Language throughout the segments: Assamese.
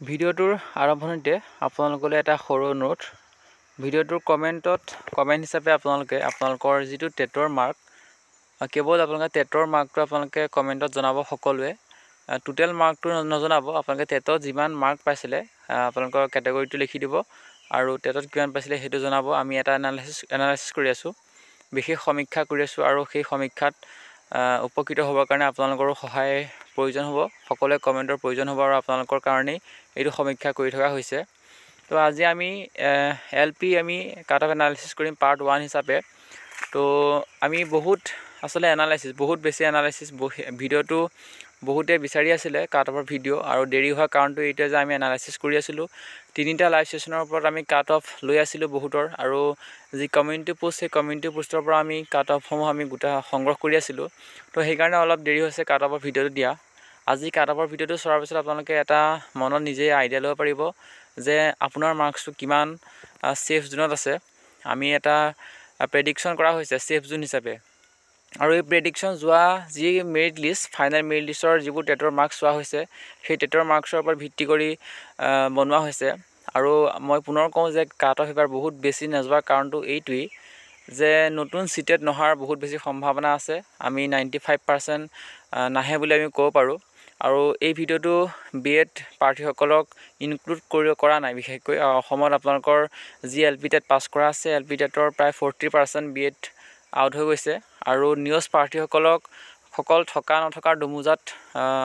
ভিডিঅ'টোৰ আৰম্ভণিতে আপোনালোকলৈ এটা সৰু নোট ভিডিঅ'টোৰ কমেণ্ট হিচাপে আপোনালোকৰ যিটো টেটৰ মাৰ্ক কেৱল আপোনালোকে টেটৰ মাৰ্কটো আপোনালোকে কমেণ্টত জনাব সকলোৱে টোটেল মাৰ্কটো নজনাব আপোনালোকে টেটত যিমান মাৰ্ক পাইছিলে আপোনালোকৰ কেটেগৰীটো লিখি দিব আৰু টেটত কিমান পাইছিলে সেইটো জনাব আমি এটা এনালাইচিছ কৰি আছোঁ বিশেষ সমীক্ষা কৰি আছোঁ আৰু সেই সমীক্ষাত উপকৃত হ'বৰ কাৰণে আপোনালোকৰো সহায় প্ৰয়োজন হ'ব সকলোৱে কমেণ্টৰ প্ৰয়োজন হ'ব আৰু আপোনালোকৰ কাৰণেই এইটো সমীক্ষা কৰি থকা হৈছে তো আজি আমি আমি কাট অফ এনালাইচিছ কৰিম পাৰ্ট 1 হিচাপে তো আমি বহুত বেছি এনালাইচিছ ভিডিঅ'টো বহুতে বিচাৰি আছিলে কাট অফৰ ভিডিঅ' আৰু দেৰি হোৱাৰ কাৰণটো এইটোৱে যে আমি এনালাইচিছ কৰি আছিলোঁ তিনিটা লাইভ ছেশ্যনৰ ওপৰত আমি কাট অফ লৈ আছিলোঁ বহুতৰ আৰু যি কমিউনিটি পোষ্ট সেই কমিউনিটি পোষ্টৰ পৰা আমি কাট অফসমূহ আমি গোটা সংগ্ৰহ কৰি আছিলোঁ তো সেইকাৰণে অলপ দেৰি হৈছে কাট অফৰ ভিডিঅ'টো দিয়া আজি কাট অফৰ ভিডিঅ'টো চোৱাৰ পিছত আপোনালোকে এটা মনত নিজে আইডিয়া ল'ব পাৰিব যে আপোনাৰ মাৰ্কছটো কিমান ছেফ জোনত আছে আমি এটা প্ৰেডিকশ্যন কৰা হৈছে ছেফ জোন হিচাপে আৰু এই প্ৰেডিকশ্যন যোৱা যি মেৰিট লিষ্ট ফাইনেল মেৰিট লিষ্টৰ যিবোৰ টেটৰ মাৰ্কছ চোৱা হৈছে সেই টেটৰ মাৰ্কছৰ ওপৰত ভিত্তি কৰি বনোৱা হৈছে আৰু মই পুনৰ কওঁ যে কাট অফ এবাৰ বহুত বেছি নোযোৱাৰ কাৰণটো এইটোৱেই যে নতুন চিটেড নহাৰ বহুত বেছি সম্ভাৱনা আছে আমি 95% নাহে বুলি আমি ক'ব পাৰোঁ আৰু এই ভিডিঅ'টো বিএড প্ৰাৰ্থীসকলক ইনক্লুড কৰা নাই বিশেষকৈ অসমত আপোনালোকৰ যি এলপি টেট পাছ কৰা আছে এলপি টেটৰ প্ৰায় 40% বিএড আউট হৈ গৈছে আৰু নিউজ প্ৰাৰ্থীসকলক থকা নথকাৰ দুমোজাত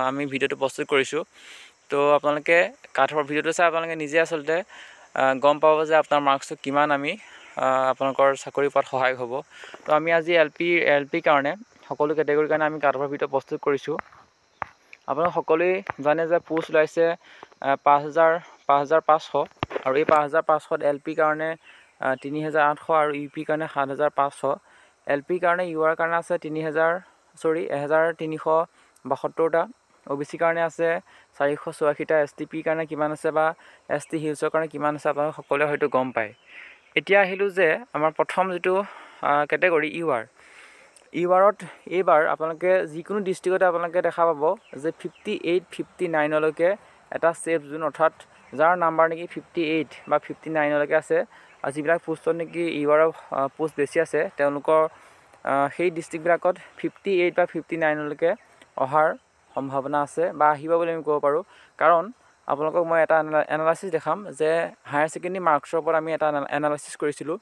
আমি ভিডিঅ'টো প্ৰস্তুত কৰিছোঁ তো আপোনালোকে কাট অফৰ ভিডিঅ'টো চাই আপোনালোকে নিজে আচলতে গম পাব যে আপোনাৰ মাৰ্কছটো কিমান আমি আপোনালোকৰ চাকৰি পোৱাত সহায়ক হ'ব তো আমি আজি এলপি কাৰণে সকলো কেটেগৰীৰ কাৰণে আমি কাট অফৰ ভিডিঅ' প্ৰস্তুত কৰিছোঁ আপোনালোক সকলোৱে জানে যে পোষ্ট ওলাইছে 5,500 আৰু এই 5,500 এলপি কাৰণে 3,800 আৰু ইউপি কাৰণে 7,500 এলপিৰ কাৰণে ইউআৰ কাৰণে আছে 1,372টা OBC কাৰণে আছে 484টা STP কাৰণে কিমান আছে বা ST হিলছৰ কাৰণে কিমান আছে আপোনালোক সকলোৱে হয়তো গম পায় এতিয়া আহিলোঁ যে আমাৰ প্ৰথম যিটো কেটেগৰী ইউআৰত এইবাৰ আপোনালোকে যিকোনো ডিষ্ট্ৰিক্টতে আপোনালোকে দেখা পাব যে 58-59লৈকে এটা ছেফ জোন অৰ্থাৎ যাৰ নাম্বাৰ নেকি 58 বা 59লৈকে আছে আৰু যিবিলাক পোষ্টত নেকি ইউআৰৰ পোষ্ট বেছি আছে তেওঁলোকৰ সেই ডিষ্ট্ৰিক্টবিলাকত 58 বা 59লৈকে অহাৰ সম্ভাৱনা আছে বা আহিব বুলি আমি ক'ব পাৰোঁ কাৰণ আপোনালোকক মই এটা এনালাইচিছ দেখাম যে হায়াৰ ছেকেণ্ডেৰী মাৰ্কছৰ ওপৰত আমি এটা এনালাইচিছ কৰিছিলোঁ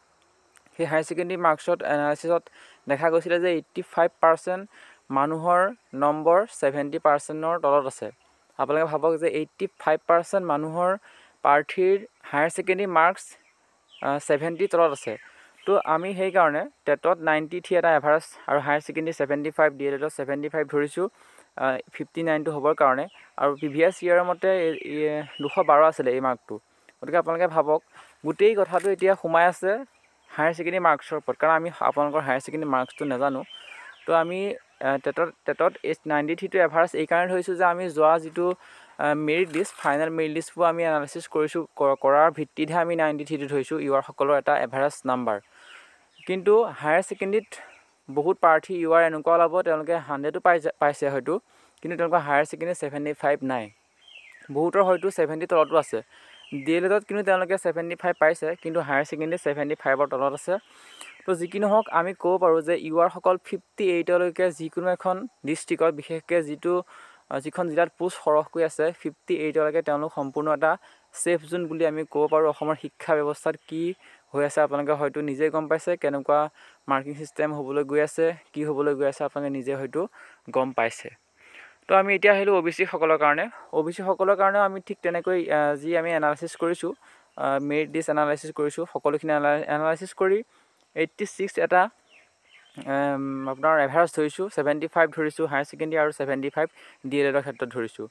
সেই হায়াৰ ছেকেণ্ডেৰী মাৰ্কছত এনালাইচিছত দেখা গৈছিলে যে 85% মানুহৰ নম্বৰ 70%ৰ তলত আছে আপোনালোকে ভাবক যে 85% মানুহৰ প্ৰাৰ্থীৰ হায়াৰ ছেকেণ্ডেৰী মাৰ্কছ 70 তলত আছে তো আমি সেইকাৰণে টেটত 93 এটা এভাৰেজ আৰু হায়াৰ ছেকেণ্ডেৰী 75 ডিএলএডত 75 ধৰিছোঁ 59টো হ'বৰ কাৰণে আৰু প্ৰিভিয়াছ ইয়াৰৰ মতে 212 আছিলে এই মাৰ্কটো গতিকে আপোনালোকে ভাবক গোটেই কথাটো এতিয়া সোমাই আছে হায়াৰ ছেকেণ্ডেৰী মাৰ্কছৰ ওপৰত কাৰণ আমি আপোনালোকৰ হায়াৰ ছেকেণ্ডেৰী মাৰ্কছটো নাজানো তো আমি টেটত 93টো এভাৰেজ এইকাৰণে ধৰিছোঁ যে আমি যোৱা যিটো মেৰিট লিষ্ট ফাইনেল মেৰিট লিষ্টবোৰ আমি এনালাইচিছ কৰিছোঁ কৰাৰ ভিত্তিতহে আমি 93টো ধৰিছোঁ ইউআৰ সকলৰ এটা এভাৰেজ নাম্বাৰ কিন্তু হায়াৰ ছেকেণ্ডেৰীত বহুত প্ৰাৰ্থী ইউআৰ এনেকুৱা ওলাব তেওঁলোকে 100টো পাইছে হয়তো কিন্তু তেওঁলোকৰ হায়াৰ ছেকেণ্ডেৰী 75 নাই বহুতৰ হয়তো 70 তলতো আছে ডিএলএডত কিন্তু তেওঁলোকে 75 পাইছে কিন্তু হায়াৰ ছেকেণ্ডেৰী 75ৰ তলত আছে তো যি কি নহওক আমি ক'ব পাৰোঁ যে ইউআৰ সকল 58লৈকে যিকোনো এখন ডিষ্ট্ৰিক্টত বিশেষকৈ যিখন জিলাত পোষ্ট সৰহকৈ আছে 58লৈকে তেওঁলোক সম্পূৰ্ণ এটা ছেফ জোন বুলি আমি ক'ব পাৰোঁ অসমৰ শিক্ষা ব্যৱস্থাত কি হৈ আছে আপোনালোকে হয়তো নিজে গম পাইছে কেনেকুৱা মাৰ্কিং ছিষ্টেম হ'বলৈ গৈ আছে কি হ'বলৈ গৈ আছে আপোনালোকে নিজে হয়তো গম পাইছে তো আমি এতিয়া আহিলোঁ OBC সকলৰ কাৰণেও আমি ঠিক তেনেকৈ যি আমি এনালাইচিছ কৰিছোঁ মেৰিট লিষ্ট এনালাইচিছ কৰিছোঁ সকলোখিনি এনালাইচিছ কৰি 86 এটা আপোনাৰ এভাৰেজ ধৰিছোঁ 75 ধৰিছোঁ হায়াৰ ছেকেণ্ডেৰী আৰু 75 ডিএলএডৰ ক্ষেত্ৰত ধৰিছোঁ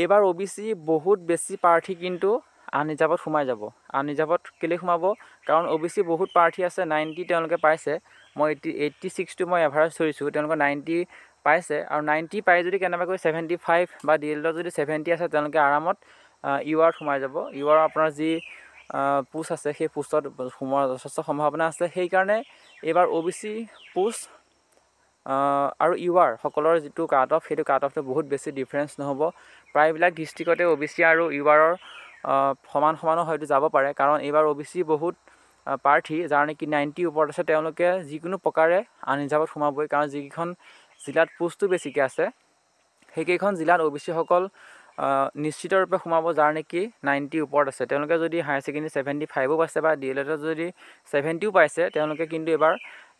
এইবাৰ OBC বহুত বেছি প্ৰাৰ্থী কিন্তু আনৰিজাৰ্ভত সোমাই যাব আনৰিজাৰ্ভত কেলৈ সোমাব কাৰণ OBC বহুত প্ৰাৰ্থী আছে 90 তেওঁলোকে পাইছে মই 86টো মই এভাৰেজ ধৰিছোঁ তেওঁলোকে 90 পাইছে আৰু 90 পাই যদি কেনেবাকৈ 75 বা ডিএলএডত যদি 70 আছে তেওঁলোকে আৰামত ইউআৰত সোমাই যাব ইউআৰ আপোনাৰ যি পোষ্ট আছে সেই পোষ্টত সোমোৱাৰ যথেষ্ট সম্ভাৱনা আছে সেইকাৰণে এইবাৰ OBC পোষ্ট আৰু ইউআৰ সকলৰ যিটো কাট অফ সেইটো কাট অফটো বহুত বেছি ডিফাৰেঞ্চ নহ'ব প্ৰায়বিলাক ডিষ্ট্ৰিক্টতে OBC আৰু URৰ সমানো হয়তো যাব পাৰে, কাৰণ এইবাৰ OBC বহুত প্ৰাৰ্থী যাৰ নেকি 90 ওপৰত আছে, তেওঁলোকে যিকোনো প্ৰকাৰে আনৰিজাৰ্ভত সোমাবই, কাৰণ যিকেইখন জিলাত পোষ্টটো বেছিকৈ আছে সেইকেইখন জিলাত OBCসকল নিশ্চিতৰূপে সোমাব যাৰ নেকি 90 ওপৰত আছে। তেওঁলোকে যদি হায়াৰ ছেকেণ্ডেৰী 75ও পাইছে বা DLEডত যদি 70ও পাইছে, তেওঁলোকে কিন্তু এবাৰ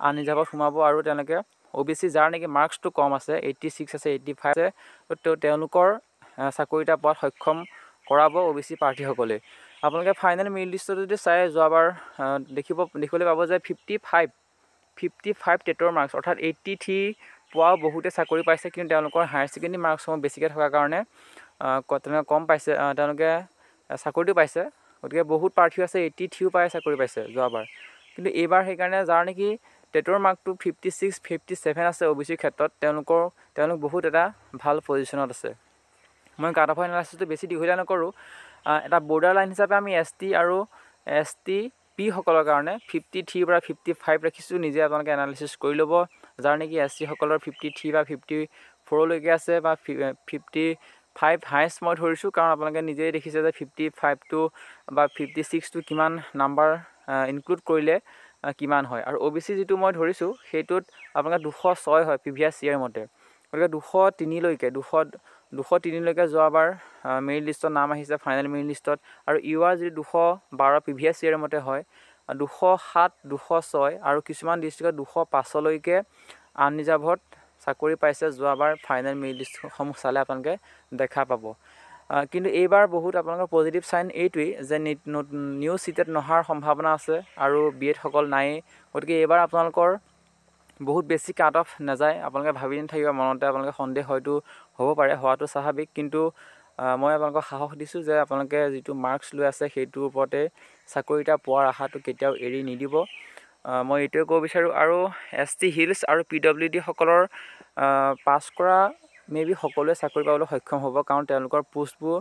আনৰিজাৰ্ভত সোমাব। আৰু তেওঁলোকে OBC যাৰ নেকি মাৰ্কছটো কম আছে, 86 আছে, 85 আছে, তো তেওঁলোকৰ চাকৰি এটা পোৱাত সক্ষম কৰাব OBC প্ৰাৰ্থীসকলে। আপোনালোকে ফাইনেল মেৰিট লিষ্টত যদি চাই যোৱাবাৰ দেখিবলৈ পাব যে 55 টেটৰ মাৰ্কছ অৰ্থাৎ 83 পোৱাও বহুতে চাকৰি পাইছে, কিন্তু তেওঁলোকৰ হায়াৰ ছেকেণ্ডেৰী মাৰ্কছসমূহ বেছিকৈ থকাৰ কাৰণে তেওঁলোকে কম পাইছে, তেওঁলোকে চাকৰিটো পাইছে। গতিকে বহুত প্ৰাৰ্থী আছে 83 পাই চাকৰি পাইছে যোৱাবাৰ, কিন্তু এইবাৰ সেইকাৰণে যাৰ নেকি টেটৰ মাৰ্কটো 56 57 আছে OBCৰ ক্ষেত্ৰত, তেওঁলোক বহুত এটা ভাল পজিশ্যনত আছে। মই কাট অফ এনালাইচিছটো বেছি দীঘলীয়া নকৰোঁ। এটা বৰ্ডাৰ লাইন হিচাপে আমি ST আৰু STP সকলৰ কাৰণে 53 পৰা 55 ৰাখিছোঁ। নিজে আপোনালোকে এনালাইচিছ কৰি ল'ব। যাৰ নেকি SC সকলৰ 53 বা 54লৈকে আছে, বা 55 হায়েষ্ট মই ধৰিছোঁ, কাৰণ আপোনালোকে নিজেই দেখিছে যে 55টো বা 56টো কিমান নাম্বাৰ ইনক্লুড কৰিলে কিমান হয়। আৰু OBC যিটো মই ধৰিছোঁ সেইটোত আপোনালোকে 206 হয় প্ৰিভিয়াছ ইয়েৰ মতে। গতিকে 203লৈকে যোৱাবাৰ মেৰিট লিষ্টত নাম আহিছে, ফাইনেল মেৰিট লিষ্টত। আৰু UR যদি 212 প্ৰিভিয়াছ ইয়েৰ মতে হয়, 207 206 আৰু কিছুমান ডিষ্ট্ৰিক্টত 205লৈকে আনৰিজাৰ্ভত চাকৰি পাইছে যোৱাবাৰ ফাইনেল মেৰিট লিষ্টসমূহ চালে আপোনালোকে দেখা পাব। কিন্তু এইবাৰ বহুত আপোনালোকৰ পজিটিভ চাইন এইটোৱেই যে নিউ চিটেট নহাৰ সম্ভাৱনা আছে আৰু BEd সকল নায়েই। গতিকে এইবাৰ আপোনালোকৰ বহুত বেছি কাট অফ নাযায়। আপোনালোকে ভাবি নাথাকিব মনতে, আপোনালোকে সন্দেহ হয়তো হ'ব পাৰে, হোৱাটো স্বাভাৱিক, কিন্তু মই আপোনালোকক সাহস দিছোঁ যে আপোনালোকে যিটো মাৰ্কছ লৈ আছে সেইটোৰ ওপৰতে চাকৰি এটা পোৱাৰ আশাটো কেতিয়াও এৰি নিদিব। মই এইটোৱে ক'ব বিচাৰোঁ। আৰু ST হিলছ আৰু PWD সকলৰ পাছ কৰা মেবি সকলোৱে চাকৰি পাবলৈ সক্ষম হ'ব, কাৰণ তেওঁলোকৰ পোষ্টবোৰ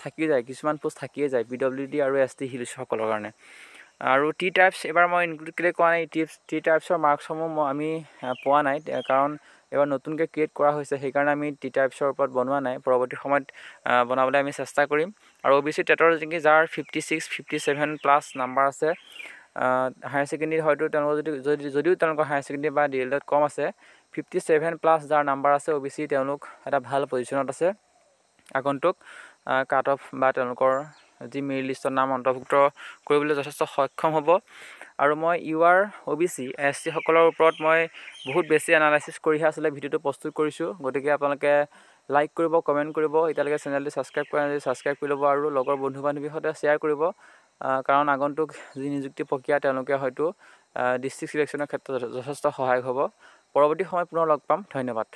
থাকি যায়, কিছুমান পোষ্ট থাকিয়ে যায় PWD আৰু ST হিলছ সকলৰ কাৰণে। আৰু T টাইপছ এবাৰ মই ইনক্লুড কেলৈ কৰা নাই, T টাইপছৰ মাৰ্কছসমূহ আমি পোৱা নাই, কাৰণ এবাৰ নতুনকৈ ক্ৰিয়েট কৰা হৈছে, সেইকাৰণে আমি T টাইপছৰ ওপৰত বনোৱা নাই। পৰৱৰ্তী সময়ত বনাবলৈ আমি চেষ্টা কৰিম। আৰু OBC টেটৰ যাৰ 56 57 প্লাছ নাম্বাৰ আছে, হায়াৰ ছেকেণ্ডেৰী হয়তো তেওঁলোকৰ যদিও তেওঁলোকৰ হায়াৰ ছেকেণ্ডেৰী বা DLEডত কম আছে, 57 প্লাছ যাৰ নাম্বাৰ আছে OBC, তেওঁলোক এটা ভাল পজিশ্যনত আছে। আগন্তুক কাট অফ বা তেওঁলোকৰ যি মেৰিট লিষ্টৰ নাম অন্তৰ্ভুক্ত কৰিবলৈ যথেষ্ট সক্ষম হ'ব। আৰু মই UR OBC SC সকলৰ ওপৰত মই বহুত বেছি এনালাইচিছ কৰিহে আচলতে ভিডিঅ'টো প্ৰস্তুত কৰিছোঁ। গতিকে আপোনালোকে লাইক কৰিব, কমেণ্ট কৰিব, এতিয়ালৈকে চেনেলটো ছাবস্ক্ৰাইব কৰা নাই ছাবস্ক্ৰাইব কৰি ল'ব, আৰু লগৰ বন্ধু বান্ধৱীৰ সৈতে শ্বেয়াৰ কৰিব, কাৰণ আগন্তুক যি নিযুক্তি প্ৰক্ৰিয়া তেওঁলোকে হয়তো ডিষ্ট্ৰিক্ট ছিলেকশ্যনৰ ক্ষেত্ৰত যথেষ্ট সহায়ক হ'ব। পৰৱৰ্তী সময়ত পুনৰ লগ পাম। ধন্যবাদ।